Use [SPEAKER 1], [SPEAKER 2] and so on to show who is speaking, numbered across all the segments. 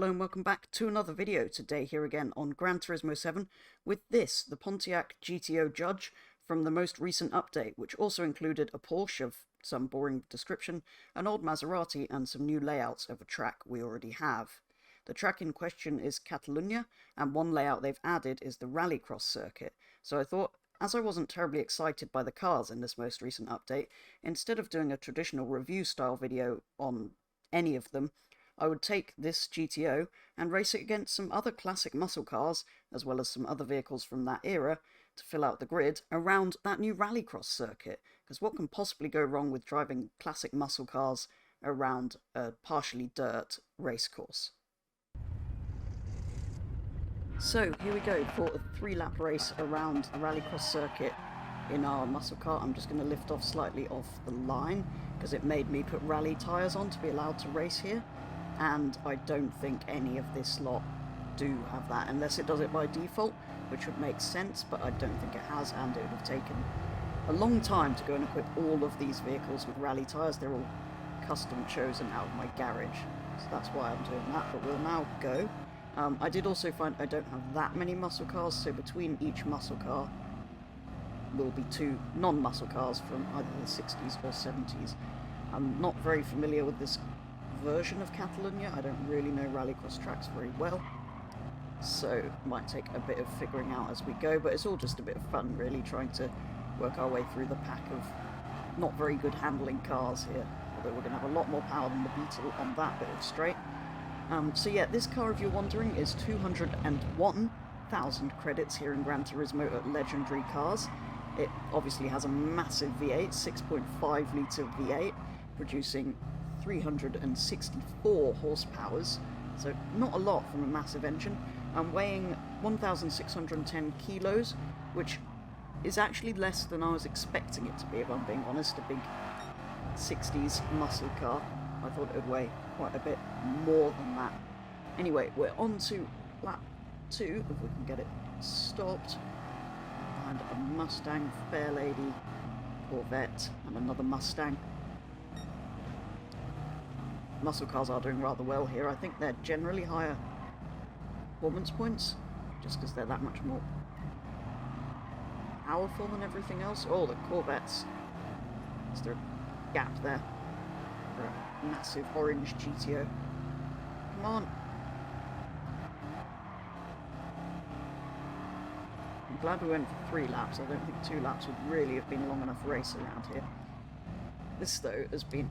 [SPEAKER 1] Hello and welcome back to another video. Today here again on Gran Turismo 7 with this, the Pontiac GTO Judge from the most recent update, which also included a Porsche of some boring description, an old Maserati and some new layouts of a track we already have. The track in question is Catalunya, and one layout they've added is the Rallycross circuit. So I thought, as I wasn't terribly excited by the cars in this most recent update, instead of doing a traditional review style video on any of them, I would take this GTO and race it against some other classic muscle cars, as well as some other vehicles from that era, to fill out the grid around that new Rallycross circuit. Because what can possibly go wrong with driving classic muscle cars around a partially dirt racecourse? So here we go for a 3-lap race around the Rallycross circuit in our muscle car. I'm just going to lift off slightly off the line because it made me put rally tyres on to be allowed to race here. And I don't think any of this lot do have that, unless it does it by default, which would make sense, but I don't think it has, and it would have taken a long time to go and equip all of these vehicles with rally tyres. They're all custom chosen out of my garage, so that's why I'm doing that, but we'll now go. I did also find I don't have that many muscle cars, so between each muscle car will be 2 non-muscle cars from either the 60s or 70s. I'm not very familiar with this version of Catalunya. I don't really know Rallycross tracks very well, so it might take a bit of figuring out as we go, but it's all just a bit of fun really, trying to work our way through the pack of not very good handling cars here, although we're going to have a lot more power than the Beetle on that bit of straight. So yeah, this car, if you're wondering, is 201,000 credits here in Gran Turismo at Legendary Cars. It obviously has a massive V8, 6.5 litre V8, producing 364 horsepowers, so not a lot from a massive engine, and weighing 1,610 kilos, which is actually less than I was expecting it to be, if I'm being honest. A big 60s muscle car. I thought it would weigh quite a bit more than that. Anyway, we're on to lap 2, if we can get it stopped. And a Mustang Fairlady, Corvette, and another Mustang. Muscle cars are doing rather well here. I think they're generally higher performance points, just because they're that much more powerful than everything else. Oh, the Corvettes. Is there a gap there for a massive orange GTO? Come on. I'm glad we went for 3 laps. I don't think 2 laps would really have been a long enough race around here. This, though, has been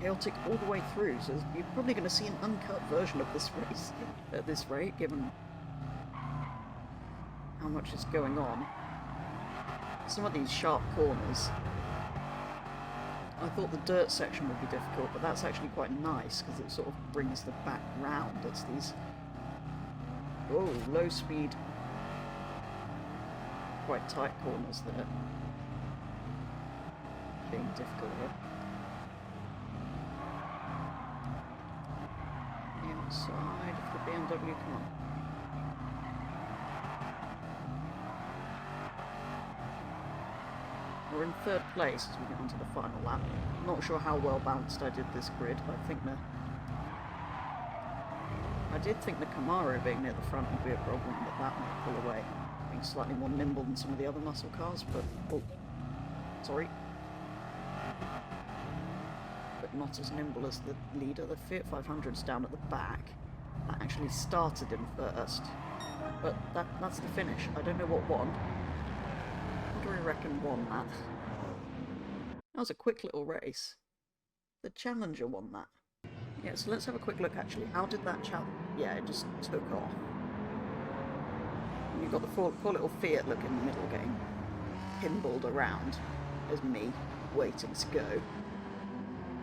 [SPEAKER 1] chaotic all the way through, so you're probably going to see an uncut version of this race at this rate, given how much is going on. Some of these sharp corners, I thought the dirt section would be difficult, but that's actually quite nice because it sort of brings the back round. It's these low speed, quite tight corners that are being difficult here. Side of the BMW, come on. We're in 3rd place as we get onto the final lap. Not sure how well balanced I did this grid. I did think the Camaro being near the front would be a problem, but that might pull away. Being slightly more nimble than some of the other muscle cars, but sorry. Not as nimble as the leader. The Fiat 500's down at the back. That actually started him first, but that's the finish. I don't know what won. What do we reckon won that? That was a quick little race. The Challenger won that. Yeah, so let's have a quick look actually. How did that yeah, it just took off. And you've got the poor little Fiat look in the middle getting pinballed around. There's me waiting to go.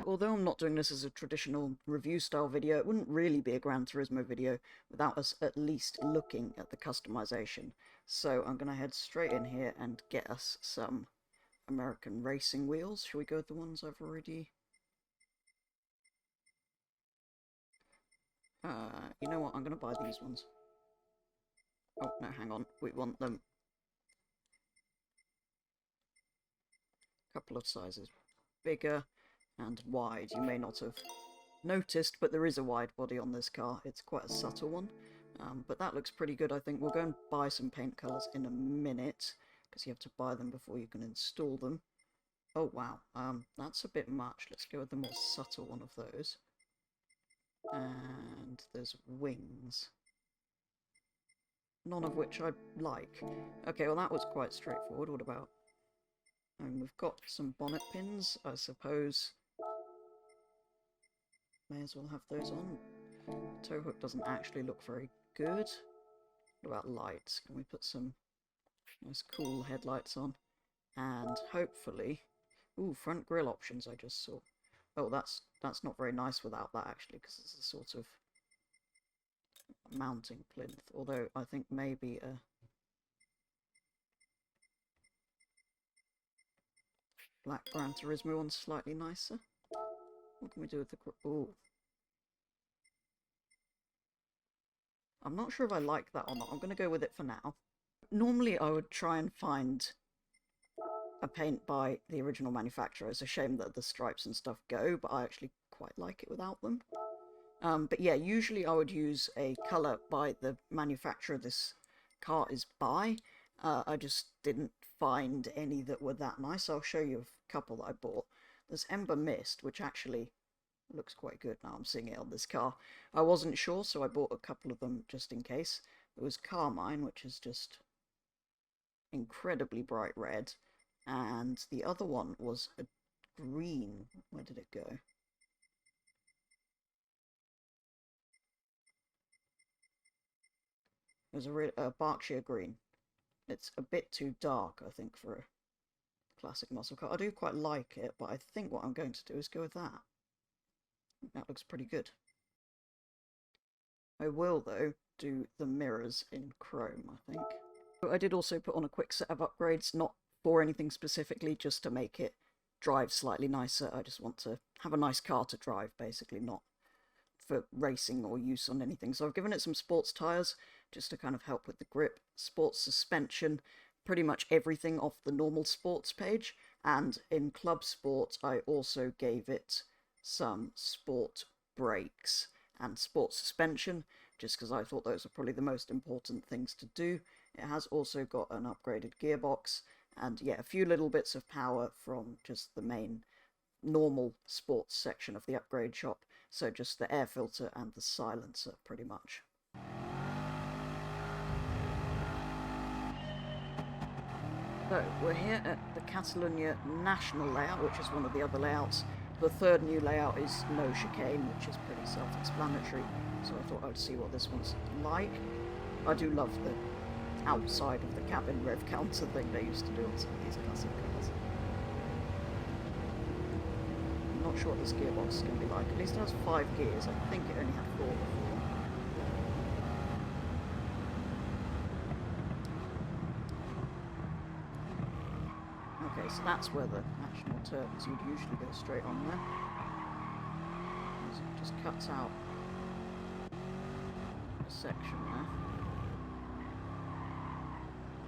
[SPEAKER 1] Although I'm not doing this as a traditional review style video, it wouldn't really be a Gran Turismo video without us at least looking at the customization. So I'm going to head straight in here and get us some American racing wheels. Shall we go with the ones I've already... you know what, I'm going to buy these ones. Oh, no, hang on, we want them a couple of sizes bigger and wide. You may not have noticed, but there is a wide body on this car. It's quite a subtle one, but that looks pretty good. I think we'll go and buy some paint colours in a minute, because you have to buy them before you can install them. Oh wow, that's a bit much. Let's go with the more subtle one of those. And there's wings. None of which I like. Okay, well that was quite straightforward. What about... we've got some bonnet pins, I suppose. May as well have those on. Tow hook doesn't actually look very good. What about lights? Can we put some nice cool headlights on? And hopefully... Ooh, front grille options I just saw. Oh, that's not very nice without that, actually, because it's a sort of mounting plinth. Although, I think maybe a... black Gran Turismo one's slightly nicer. What can we do with the... Ooh. I'm not sure if I like that or not. I'm going to go with it for now. Normally I would try and find a paint by the original manufacturer. It's a shame that the stripes and stuff go, but I actually quite like it without them. But yeah, usually I would use a colour by the manufacturer this car is by. I just didn't find any that were that nice. I'll show you a couple that I bought. There's Ember Mist, which actually looks quite good now I'm seeing it on this car. I wasn't sure, so I bought a couple of them just in case. There was Carmine, which is just incredibly bright red. And the other one was a green. Where did it go? It was a Berkshire green. It's a bit too dark, I think, for a classic muscle car. I do quite like it, but I think what I'm going to do is go with that. That looks pretty good. I will, though, do the mirrors in chrome, I think. I did also put on a quick set of upgrades, not for anything specifically, just to make it drive slightly nicer. I just want to have a nice car to drive, basically, not for racing or use on anything. So I've given it some sports tyres, just to kind of help with the grip, sports suspension, pretty much everything off the normal sports page, and in Club Sport I also gave it some sport brakes and sports suspension, just because I thought those are probably the most important things to do. It has also got an upgraded gearbox, and yeah, a few little bits of power from just the main normal sports section of the upgrade shop, so just the air filter and the silencer pretty much. So, we're here at the Catalunya National layout, which is one of the other layouts. The third new layout is no chicane, which is pretty self-explanatory, so I thought I'd see what this one's like. I do love the outside of the cabin rev counter thing they used to do on some of these classic cars. I'm not sure what this gearbox is going to be like. At least it has 5 gears. I think it only had 4 before. Okay, so that's where the national turns. You'd usually go straight on there. It just cuts out a section there.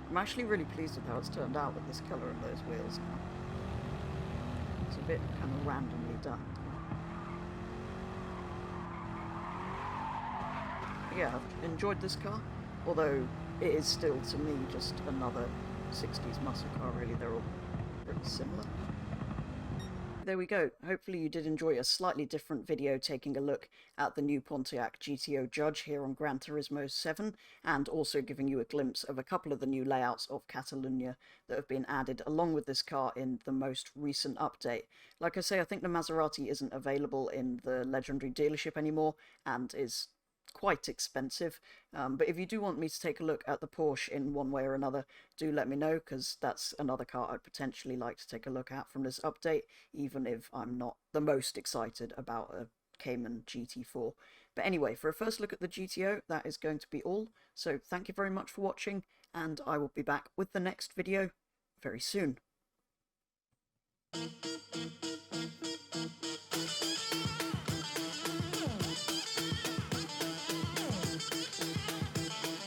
[SPEAKER 1] I'm actually really pleased with how it's turned out with this colour of those wheels now. It's a bit kind of randomly done. But yeah, I've enjoyed this car, although it is still, to me, just another 60s muscle car, really. They're all pretty similar. There we go. Hopefully you did enjoy a slightly different video taking a look at the new Pontiac GTO Judge here on Gran Turismo 7, and also giving you a glimpse of a couple of the new layouts of Catalunya that have been added along with this car in the most recent update. Like I say, I think the Maserati isn't available in the Legendary dealership anymore, and is quite expensive, but if you do want me to take a look at the Porsche in one way or another, do let me know, because that's another car I'd potentially like to take a look at from this update, even if I'm not the most excited about a Cayman GT4. But anyway, for a first look at the GTO, that is going to be all, so thank you very much for watching, and I will be back with the next video very soon.